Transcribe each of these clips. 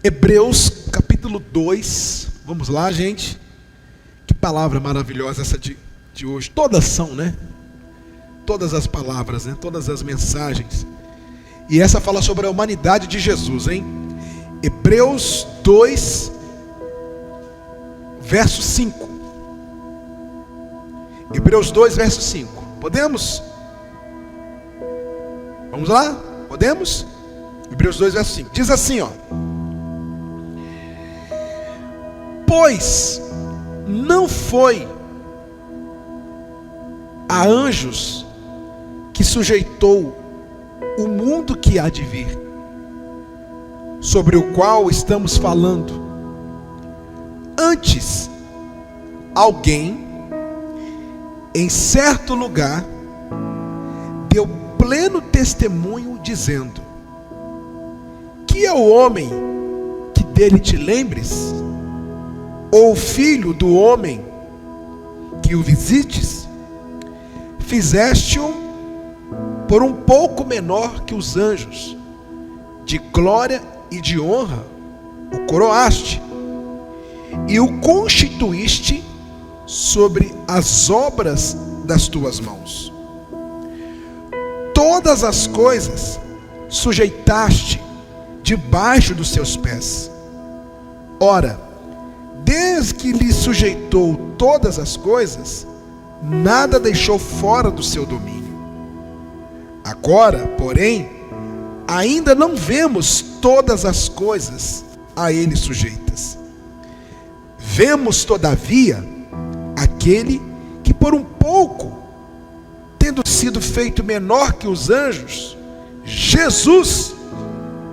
Hebreus capítulo 2, vamos lá, gente. Que palavra maravilhosa essa de hoje. Todas são, né? Todas as palavras, né? Todas as mensagens. E essa fala sobre a humanidade de Jesus, hein? Hebreus 2, verso 5. Hebreus 2, verso 5. Podemos? Vamos lá? Podemos? Hebreus 2, verso 5. Diz assim, ó: pois não foi a anjos que sujeitou o mundo que há de vir, sobre o qual estamos falando. Antes, alguém em certo lugar deu pleno testemunho, dizendo: que é o homem que dele te lembres? Ou o filho do homem que o visites? Fizeste-o por um pouco menor que os anjos, de glória e de honra o coroaste, e o constituíste sobre as obras das tuas mãos. Todas as coisas sujeitaste debaixo dos seus pés. Ora, desde que lhe sujeitou todas as coisas, nada deixou fora do seu domínio. Agora, porém, ainda não vemos todas as coisas a ele sujeitas. Vemos, todavia, aquele que por um pouco, tendo sido feito menor que os anjos, Jesus,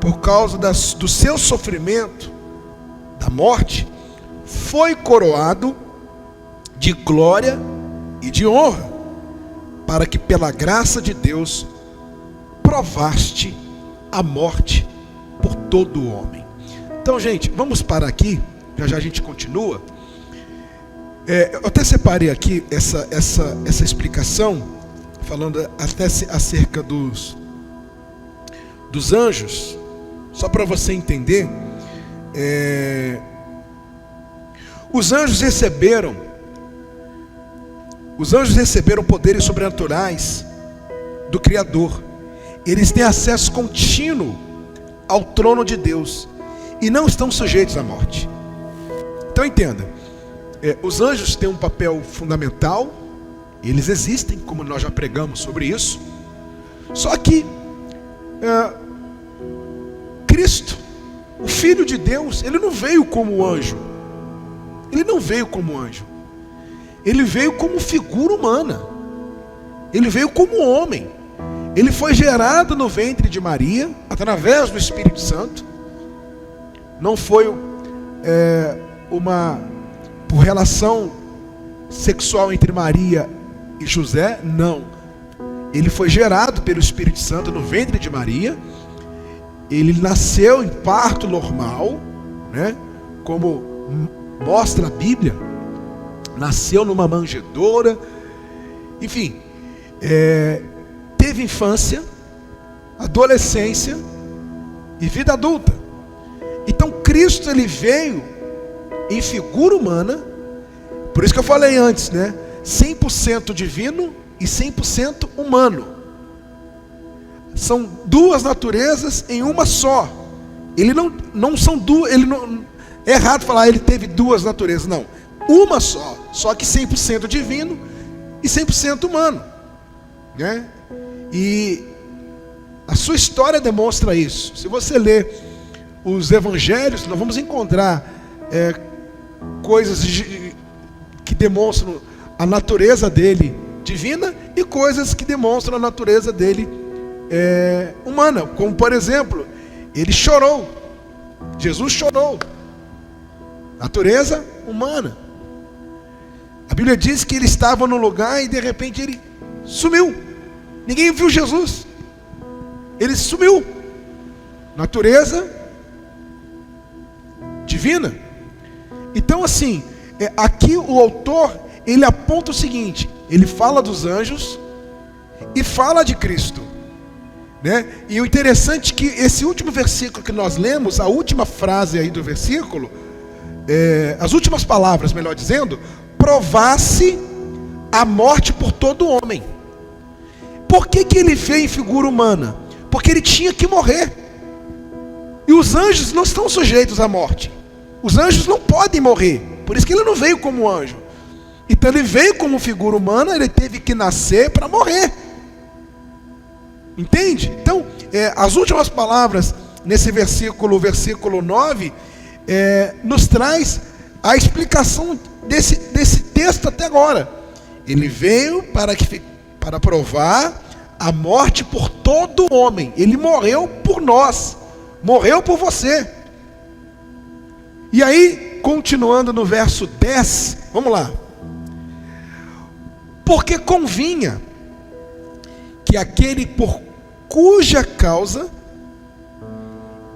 por causa do seu sofrimento, da morte, foi coroado de glória e de honra, para que pela graça de Deus provaste a morte por todo o homem. Então, gente, vamos parar aqui, já a gente continua. Eu até separei aqui essa explicação, falando até acerca dos anjos, só para você entender. Os anjos receberam poderes sobrenaturais do Criador. Eles têm acesso contínuo ao trono de Deus e não estão sujeitos à morte. Então entenda, os anjos têm um papel fundamental, eles existem, como nós já pregamos sobre isso. Só que Cristo, o Filho de Deus, ele não veio como anjo. Ele não veio como anjo. Ele veio como figura humana. Ele veio como homem. Ele foi gerado no ventre de Maria, através do Espírito Santo. Não foi por relação sexual entre Maria e José, não. Ele foi gerado pelo Espírito Santo no ventre de Maria. Ele nasceu em parto normal, né? Como mostra a Bíblia. Nasceu numa manjedoura. Enfim, teve infância, adolescência e vida adulta. Então Cristo, ele veio em figura humana. Por isso que eu falei antes, né? 100% divino e 100% humano. São duas naturezas em uma só. Ele não são duas. É errado falar ele teve duas naturezas, não. Uma só. Só que 100% divino e 100% humano, né? E a sua história demonstra isso. Se você ler os evangelhos, nós vamos encontrar coisas que demonstram a natureza dele divina e coisas que demonstram a natureza dele humana. Como, por exemplo, ele chorou. Jesus chorou. Natureza humana. A Bíblia diz que ele estava no lugar e de repente ele sumiu. Ninguém viu Jesus. Ele sumiu. Natureza divina. Então, assim, aqui o autor, ele aponta o seguinte: ele fala dos anjos e fala de Cristo. né? E o interessante é que esse último versículo que nós lemos, a última frase aí do versículo, as últimas palavras, melhor dizendo, provasse a morte por todo homem. Por que ele veio em figura humana? Porque ele tinha que morrer. E os anjos não estão sujeitos à morte. Os anjos não podem morrer. Por isso que ele não veio como anjo. Então ele veio como figura humana, ele teve que nascer para morrer. Entende? Então, as últimas palavras nesse versículo 9, nos traz a explicação desse texto até agora. Ele veio para provar a morte por todo homem. Ele morreu por nós, morreu por você. E aí, continuando no verso 10, vamos lá. Porque convinha que aquele por cuja causa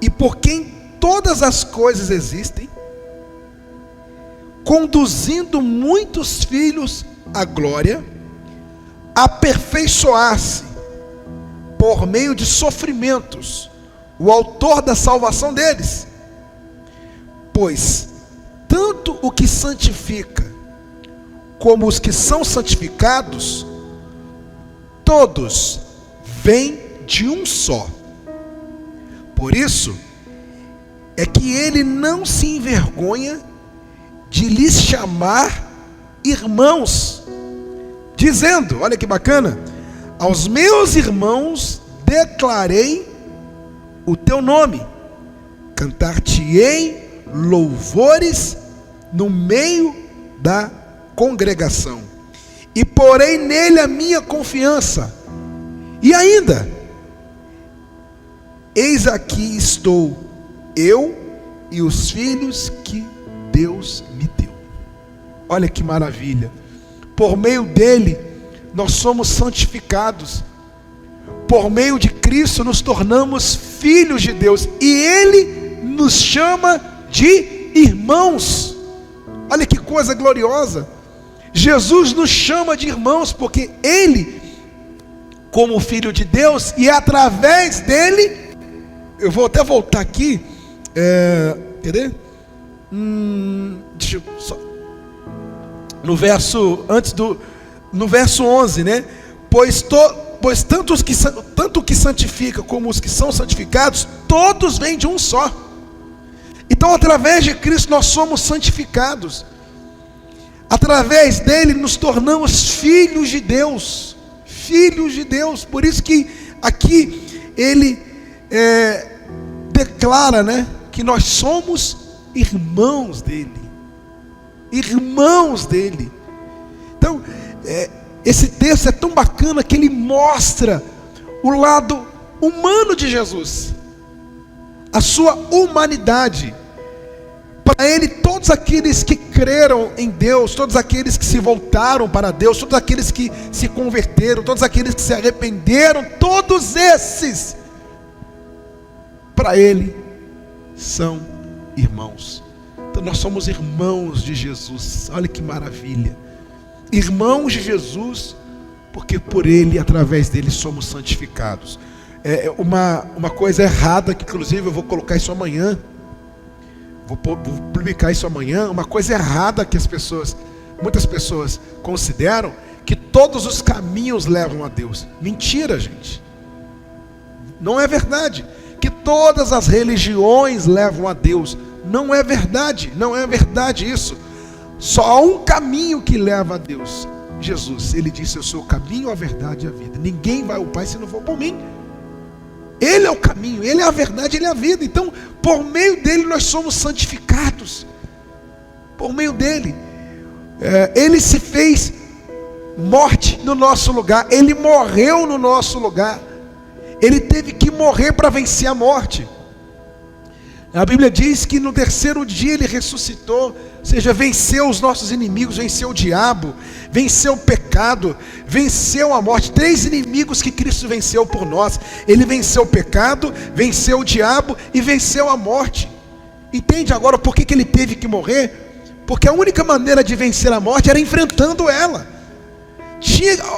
e por quem todas as coisas existem, conduzindo muitos filhos à glória, aperfeiçoasse por meio de sofrimentos o autor da salvação deles. Pois tanto o que santifica como os que são santificados, todos vêm de um só. Por isso é que ele não se envergonha de lhes chamar irmãos, dizendo, olha que bacana, aos meus irmãos declarei o teu nome, cantar-te-ei louvores no meio da congregação, e porei nele a minha confiança. E ainda, eis aqui estou eu e os filhos que Deus me deu. Olha que maravilha. Por meio dele nós somos santificados. Por meio de Cristo nos tornamos filhos de Deus, e ele nos chama de irmãos. Olha que coisa gloriosa. Jesus nos chama de irmãos porque ele, como filho de Deus, e através dele, eu vou até voltar aqui, quer deixa eu só, no verso 11, né? Pois tanto o que santifica como os que são santificados, todos vêm de um só. Então, através de Cristo nós somos santificados. Através dele nos tornamos filhos de Deus. Filhos de Deus. Por isso que aqui ele declara, né, que nós somos irmãos dele. Irmãos dele. Então, esse texto é tão bacana que ele mostra o lado humano de Jesus, a sua humanidade. Para ele, todos aqueles que creram em Deus, todos aqueles que se voltaram para Deus, todos aqueles que se converteram, todos aqueles que se arrependeram, todos esses, para ele, são irmãos. Então nós somos irmãos de Jesus. Olha que maravilha. Irmãos de Jesus, porque por ele, através dele, somos santificados. Uma coisa errada, que inclusive eu vou colocar isso amanhã, vou publicar isso amanhã. Uma coisa errada que muitas pessoas consideram, que todos os caminhos levam a Deus. Mentira, gente. Não é verdade. Que todas as religiões levam a Deus. Não é verdade. Não é verdade isso. Só há um caminho que leva a Deus. Jesus, ele disse: eu sou o caminho, a verdade e a vida. Ninguém vai ao Pai se não for por mim. Ele é o caminho, ele é a verdade, ele é a vida. Então, por meio dele nós somos santificados. Por meio dele, ele se fez morte no nosso lugar. Ele morreu no nosso lugar. Ele teve que morrer para vencer a morte. A Bíblia diz que no terceiro dia ele ressuscitou, ou seja, venceu os nossos inimigos, venceu o diabo, venceu o pecado, venceu a morte. 3 inimigos que Cristo venceu por nós. Ele venceu o pecado, venceu o diabo e venceu a morte. Entende agora por que ele teve que morrer? Porque a única maneira de vencer a morte era enfrentando ela.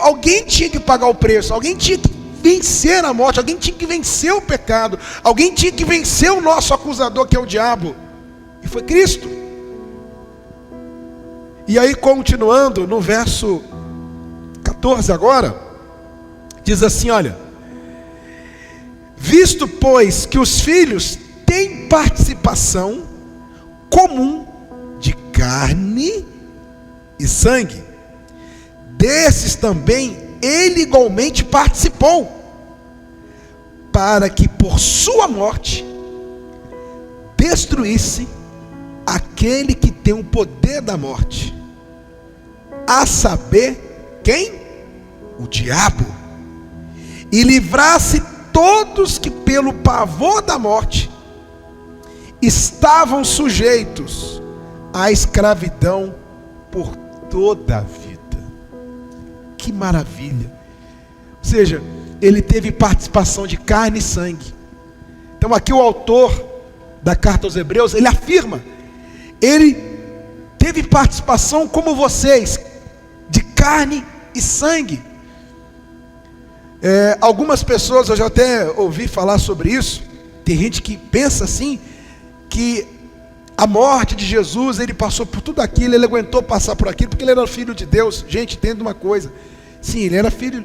Alguém tinha que pagar o preço, alguém tinha que vencer a morte, alguém tinha que vencer o pecado, alguém tinha que vencer o nosso acusador, que é o diabo, e foi Cristo. E aí, continuando no verso 14 agora, diz assim, olha: visto, pois, que os filhos têm participação comum de carne e sangue, desses também ele igualmente participou, para que por sua morte destruísse aquele que tem o poder da morte, a saber, quem? O diabo, e livrasse todos que pelo pavor da morte estavam sujeitos à escravidão por toda a vida. Que maravilha! Ou seja, ele teve participação de carne e sangue. Então aqui o autor da carta aos Hebreus, ele afirma, ele teve participação como vocês, de carne e sangue. Algumas pessoas, eu já até ouvi falar sobre isso, tem gente que pensa assim, que a morte de Jesus, ele passou por tudo aquilo, ele aguentou passar por aquilo, porque ele era filho de Deus. Gente, entenda uma coisa, sim, ele era filho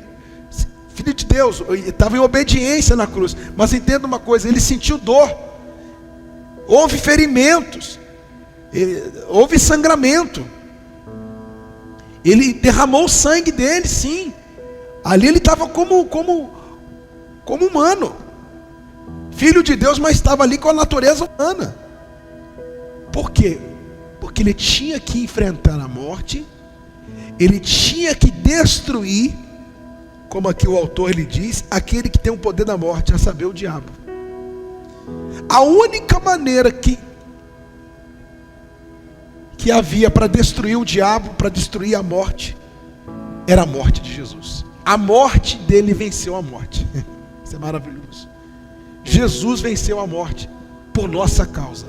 de Deus, ele estava em obediência na cruz, mas entenda uma coisa, ele sentiu dor, houve ferimentos, houve sangramento, ele derramou o sangue dele, sim, ali ele estava como humano, filho de Deus, mas estava ali com a natureza humana. Por quê? Porque ele tinha que enfrentar a morte, ele tinha que destruir, como aqui o autor ele diz, aquele que tem o poder da morte, a saber, o diabo. A única maneira que havia para destruir o diabo, para destruir a morte, era a morte de Jesus. A morte dele venceu a morte. Isso é maravilhoso. Jesus venceu a morte por nossa causa.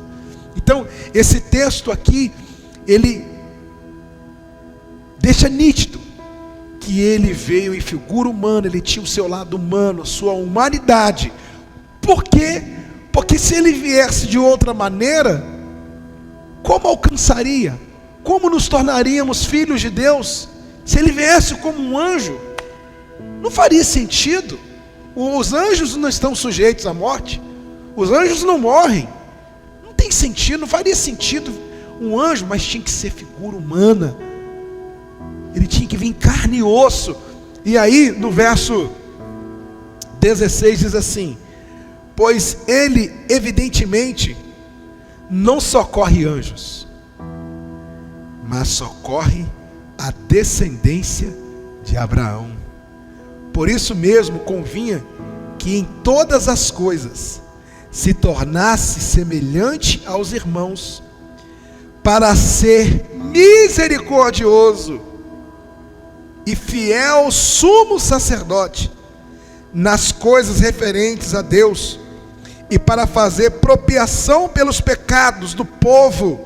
Então, esse texto aqui, ele deixa nítido que ele veio em figura humana, ele tinha o seu lado humano, a sua humanidade. Por quê? Porque se ele viesse de outra maneira, como alcançaria? Como nos tornaríamos filhos de Deus? Se ele viesse como um anjo, não faria sentido. Os anjos não estão sujeitos à morte, os anjos não morrem, não tem sentido, não faria sentido um anjo, mas tinha que ser figura humana, ele tinha que vir em carne e osso. E aí no verso 16 diz assim: pois ele evidentemente não socorre anjos, mas socorre a descendência de Abraão. Por isso mesmo convinha que em todas as coisas se tornasse semelhante aos irmãos, para ser misericordioso e fiel sumo sacerdote nas coisas referentes a Deus, e para fazer propiação pelos pecados do povo,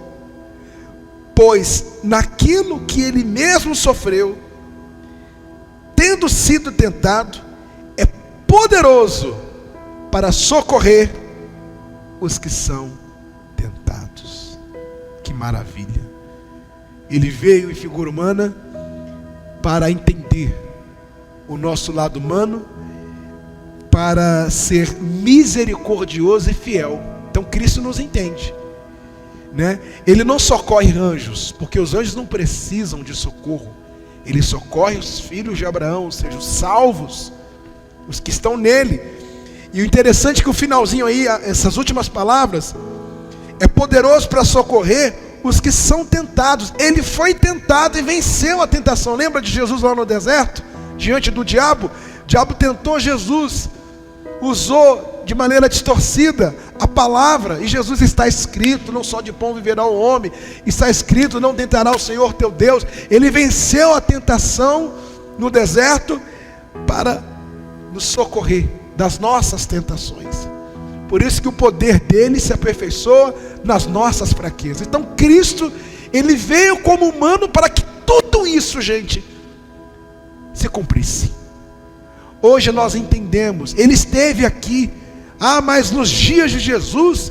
pois naquilo que ele mesmo sofreu, tendo sido tentado, é poderoso para socorrer os que são tentados. Que maravilha! Ele veio em figura humana para entender o nosso lado humano, para ser misericordioso e fiel. Então Cristo nos entende, né? Ele não socorre anjos, porque os anjos não precisam de socorro. Ele socorre os filhos de Abraão, ou seja, os salvos, os que estão nele. E o interessante é que o finalzinho aí, essas últimas palavras, é poderoso para socorrer os que são tentados. Ele foi tentado e venceu a tentação. Lembra de Jesus lá no deserto, diante do diabo? O diabo tentou Jesus, usou de maneira distorcida a palavra, e Jesus está escrito, não só de pão viverá o homem, está escrito, não tentará o Senhor teu Deus. Ele venceu a tentação no deserto para nos socorrer das nossas tentações. Por isso que o poder dele se aperfeiçoa nas nossas fraquezas. Então Cristo, ele veio como humano para que tudo isso, gente, se cumprisse. hoje nós entendemos. Ele esteve aqui. Mas nos dias de Jesus,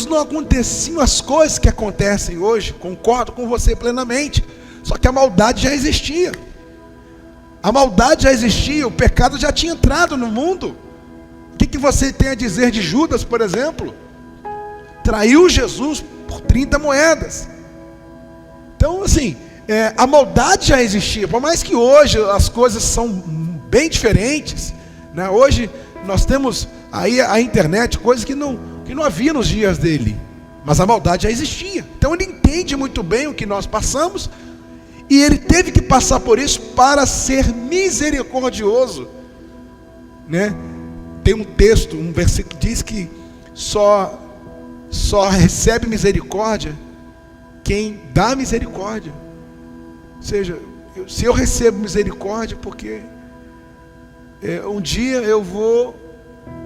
não aconteciam as coisas que acontecem hoje. Concordo com você plenamente. Só que a maldade já existia. A maldade já existia, o pecado já tinha entrado no mundo. O que você tem a dizer de Judas, por exemplo? Traiu Jesus por 30 moedas. Então, assim, a maldade já existia. Por mais que hoje as coisas são bem diferentes, né? Hoje nós temos aí a internet, coisas que não havia nos dias dele. Mas a maldade já existia. Então ele entende muito bem o que nós passamos. E ele teve que passar por isso para ser misericordioso, né? Tem um texto, um versículo que diz que só recebe misericórdia quem dá misericórdia. Ou seja, se eu recebo misericórdia, porque um dia eu vou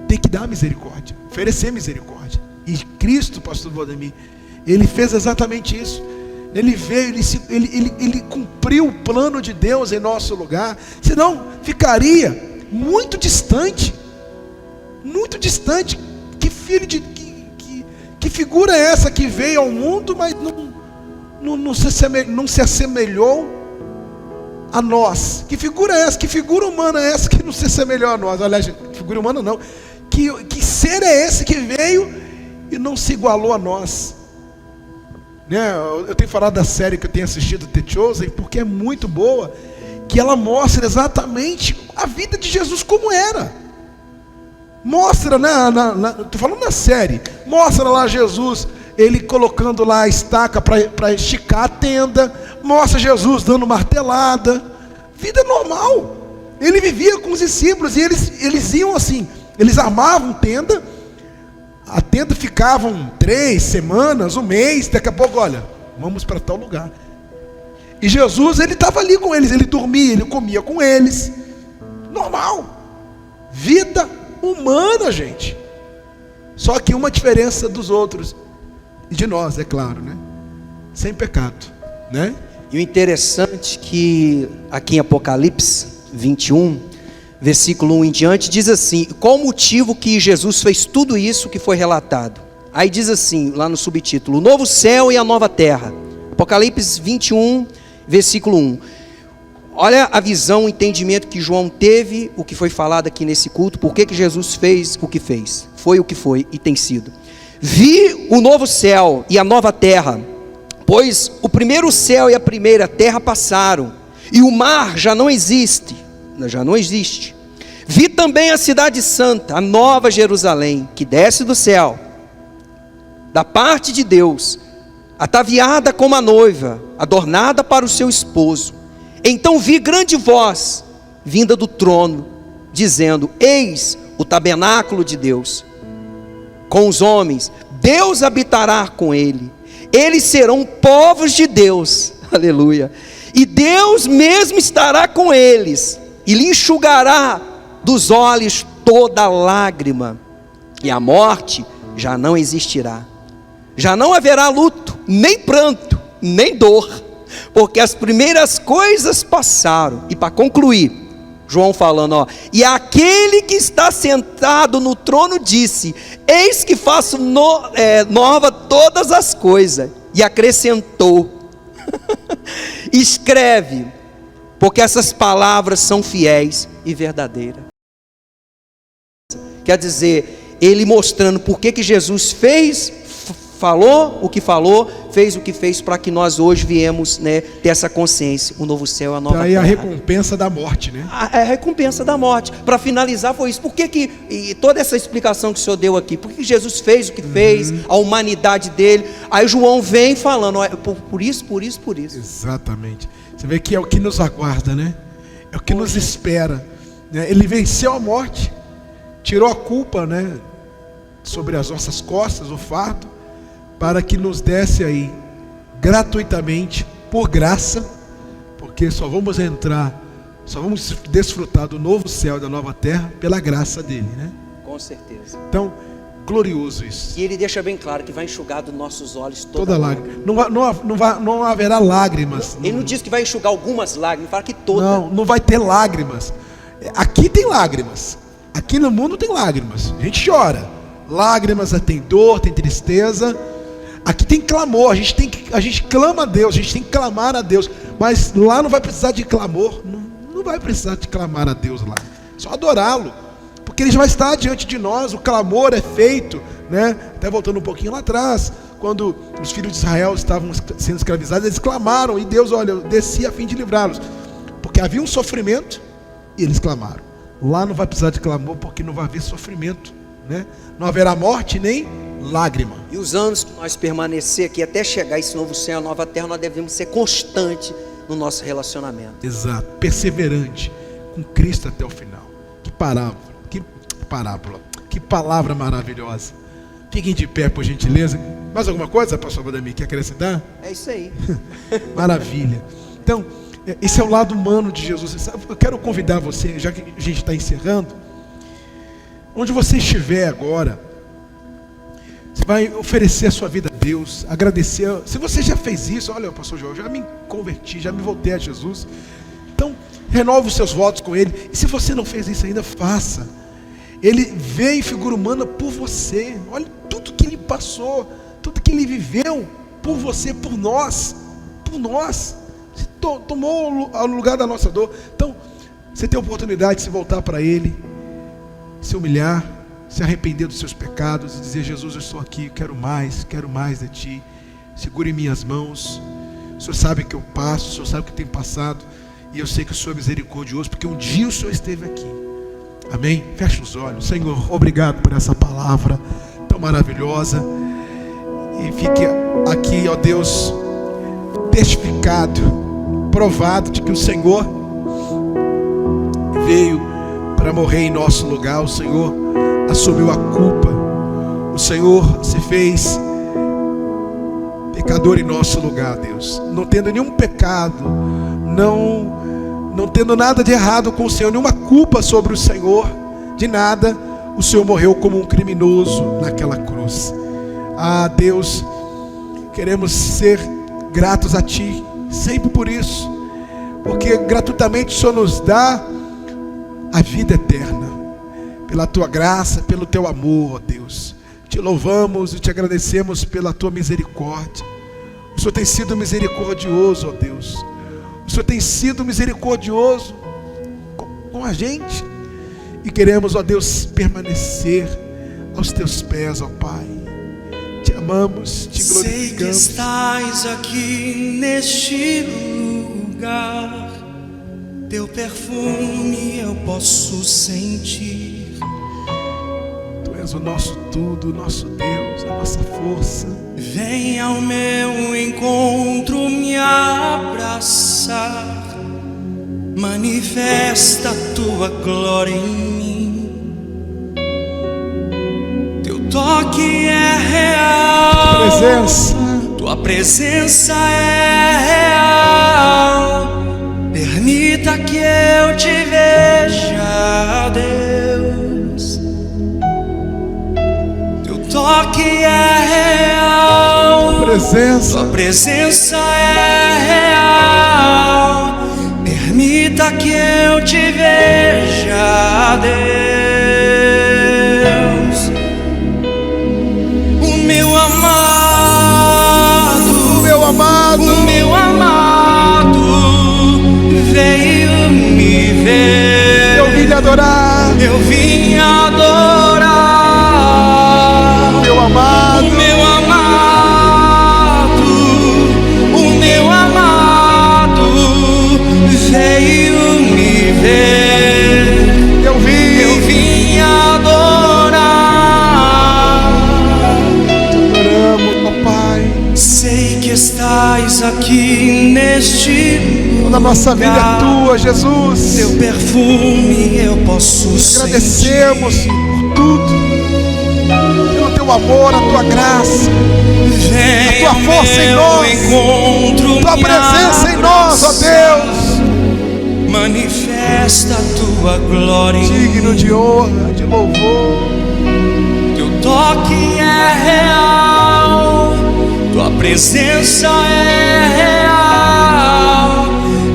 ter que dar misericórdia, oferecer misericórdia. E Cristo, pastor Valdemir, ele fez exatamente isso. Ele veio, ele cumpriu o plano de Deus em nosso lugar. Senão ficaria muito distante. Muito distante. Que figura é essa que veio ao mundo, mas não se assemelhou a nós? Que figura é essa? Que figura humana é essa que não se assemelhou a nós? Aliás, figura humana não. Que ser é esse que veio e não se igualou a nós? Eu tenho falado da série que eu tenho assistido, The Chosen, porque é muito boa, que ela mostra exatamente a vida de Jesus como era. Mostra, estou falando na série, mostra lá Jesus, ele colocando lá a estaca para esticar a tenda, mostra Jesus dando martelada, vida normal. Ele vivia com os discípulos e eles iam assim, eles armavam tenda. A tenda ficavam 3 semanas, um mês, daqui a pouco, olha, vamos para tal lugar. E Jesus, ele estava ali com eles, ele dormia, ele comia com eles. Normal. Vida humana, gente. Só que uma diferença dos outros, e de nós, é claro, né? Sem pecado, né? E o interessante que aqui em Apocalipse 21, versículo 1 em diante, diz assim: qual o motivo que Jesus fez tudo isso que foi relatado? Aí diz assim, lá no subtítulo: o novo céu e a nova terra. Apocalipse 21, versículo 1. Olha a visão, o entendimento que João teve, o que foi falado aqui nesse culto, por que Jesus fez o que fez. Foi o que foi e tem sido. Vi o novo céu e a nova terra, pois o primeiro céu e a primeira terra passaram, e o mar já não existe. Vi também a cidade santa, a nova Jerusalém, que desce do céu, da parte de Deus, ataviada como a noiva, adornada para o seu esposo. Então vi grande voz, vinda do trono, dizendo: eis o tabernáculo de Deus, com os homens, Deus habitará com eles serão povos de Deus, aleluia, e Deus mesmo estará com eles, e lhe enxugará dos olhos toda lágrima, e a morte já não existirá, já não haverá luto, nem pranto, nem dor, porque as primeiras coisas passaram. E para concluir, João falando, e aquele que está sentado no trono disse: eis que faço nova todas as coisas, e acrescentou: escreve, porque essas palavras são fiéis e verdadeiras. Quer dizer, ele mostrando por que Jesus falou o que falou, fez o que fez, para que nós hoje viemos, ter essa consciência, o novo céu, a nova terra. Aí a recompensa da morte, né? A recompensa da morte. Para finalizar foi isso. Por que e toda essa explicação que o senhor deu aqui, por que Jesus fez o que fez, a humanidade dele? Aí João vem falando, por isso. Exatamente. Você vê que é o que nos aguarda, né? É o que nos espera, né? Ele venceu a morte, tirou a culpa, né, sobre as nossas costas, o fardo, para que nos desse aí gratuitamente, por graça, porque só vamos desfrutar do novo céu e da nova terra pela graça dele, né? Com certeza. Então, Glorioso isso. E ele deixa bem claro que vai enxugar dos nossos olhos Toda lágrima. Não haverá lágrimas. Ele não diz que vai enxugar algumas lágrimas, fala que todas. Não vai ter lágrimas. Aqui tem lágrimas. Aqui no mundo tem lágrimas. A gente chora. Lágrimas, tem dor, tem tristeza. Aqui tem clamor. A gente clama a Deus. A gente tem que clamar a Deus. Mas lá não vai precisar de clamor. Não vai precisar de clamar a Deus lá. Só adorá-lo. Porque ele já vai estar diante de nós. O clamor é feito, né? Até voltando um pouquinho lá atrás, quando os filhos de Israel estavam sendo escravizados, eles clamaram, e Deus, olha, descia a fim de livrá-los, porque havia um sofrimento, e eles clamaram. Lá não vai precisar de clamor, porque não vai haver sofrimento, né? Não haverá morte nem lágrima. E os anos que nós permanecer aqui até chegar esse novo céu, a nova terra, nós devemos ser constantes no nosso relacionamento. Exato, perseverante com Cristo até o final. Que parábola, que palavra maravilhosa. Fiquem de pé, por gentileza. Mais alguma coisa, pastor Valdemir, quer acrescentar? É isso aí. Maravilha. Então, esse é o lado humano de Jesus. Eu quero convidar você, já que a gente está encerrando, onde você estiver agora, você vai oferecer a sua vida a Deus, agradecer. Se você já fez isso, olha, pastor João, já me converti, já me voltei a Jesus. Então, renova os seus votos com Ele. E se você não fez isso ainda, faça. Ele veio em figura humana por você. Olha tudo que Ele passou, tudo que Ele viveu por você, por nós. Por nós. Tomou o lugar da nossa dor. Então, você tem a oportunidade de se voltar para Ele, se humilhar, se arrepender dos seus pecados e dizer: Jesus, eu estou aqui, quero mais de Ti. Segure em minhas mãos. O Senhor sabe que eu passo, o Senhor sabe que eu tenho passado, e eu sei que o Senhor é misericordioso, porque um dia o Senhor esteve aqui. Amém? Feche os olhos. Senhor, obrigado por essa palavra tão maravilhosa. E fique aqui, ó Deus, testificado, provado de que o Senhor veio para morrer em nosso lugar. O Senhor assumiu a culpa. O Senhor se fez pecador em nosso lugar, Deus. Não tendo nenhum pecado, não tendo nada de errado com o Senhor, nenhuma culpa sobre o Senhor, de nada, o Senhor morreu como um criminoso naquela cruz. Ah, Deus, queremos ser gratos a Ti, sempre por isso, porque gratuitamente o Senhor nos dá a vida eterna, pela Tua graça, pelo Teu amor, ó Deus. Te louvamos e te agradecemos pela Tua misericórdia. O Senhor tem sido misericordioso, ó Deus. O Senhor tem sido misericordioso com a gente. E queremos, ó Deus, permanecer aos Teus pés, ó Pai. Te amamos, te glorificamos. Sei que estás aqui neste lugar. Teu perfume eu posso sentir. Tu és o nosso tudo, o nosso Deus, a nossa força. Vem ao meu encontro me abraçar. Manifesta a Tua glória em mim. Teu toque é real. Tua presença é real. Permita que eu te veja, Deus. Teu toque é real. Tua presença é real. Permita que eu te veja, Deus. O meu amado, o meu amado, o meu amado veio me ver. Eu vim lhe adorar. Eu vim adorar. O meu amado, o meu amado, o meu amado veio me ver. Eu vim adorar. Adoramos, ó Pai. Sei que estás aqui neste lugar. Toda a nossa vida é Tua, Jesus. Teu perfume eu posso agradecemos sentir. por tudo, pelo Teu amor, a Tua graça, a Tua força em nós, Tua presença em nós, ó Deus. Manifesta a Tua glória em digno de honra, de louvor. Teu toque toque é real, tua presença é real.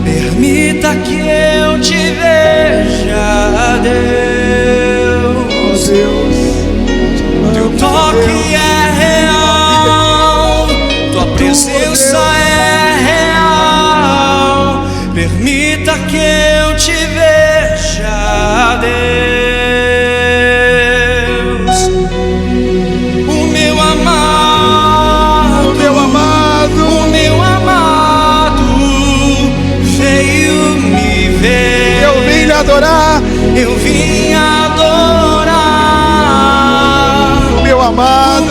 Permita que eu te veja, Deus. Teu toque é real, tua presença é real. Permita que eu te veja, Deus. O meu amado, veio me ver. Eu vim lhe adorar. Eu vim adorar. O meu amado,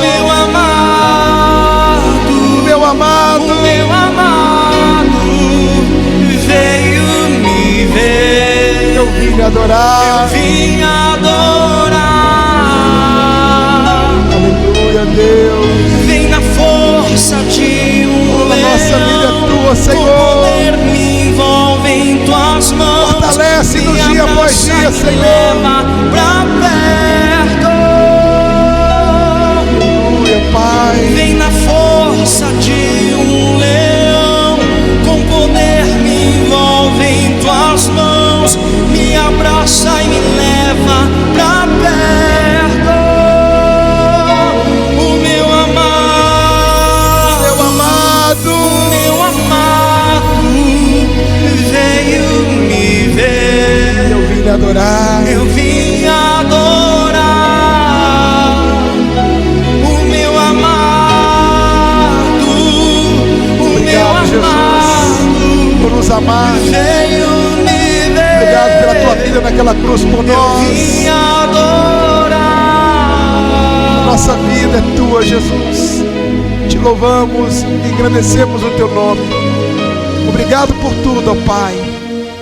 O meu amado veio me ver. eu vim lhe adorar. Vim adorar. Aleluia, Deus. Vem na força de um A nossa vida é tua, Senhor. Com poder me envolve em tuas mãos. Fortalece-nos Me dia após abraça dia, e me Senhor. leva pra perto. Aleluia, Pai. Vem na força de um leão, com poder me envolve em tuas mãos, me abraça e me leva pra perto. O meu amado, veio me ver. Eu vim lhe adorar. Eu vim adorar. O meu amado, Obrigado, Jesus, por nos amar. veio me ver. Obrigado pela tua vida naquela cruz por Eu nós. vim adorar. Nossa vida é tua, Jesus. Te louvamos e engrandecemos o teu nome. Obrigado por tudo, ó Pai.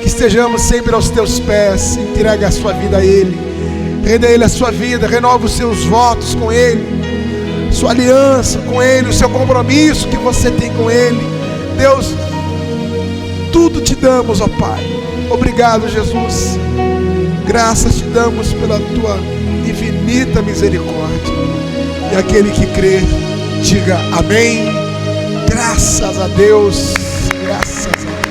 Que estejamos sempre aos teus pés. Entregue a sua vida a Ele. Renda a Ele a sua vida. Renova os seus votos com Ele. Sua aliança com Ele. O seu compromisso que você tem com Ele. Deus, tudo te damos, ó Pai. Obrigado, Jesus. Graças te damos pela tua infinita misericórdia. E aquele que crê, diga amém. Graças a Deus. Graças a Deus.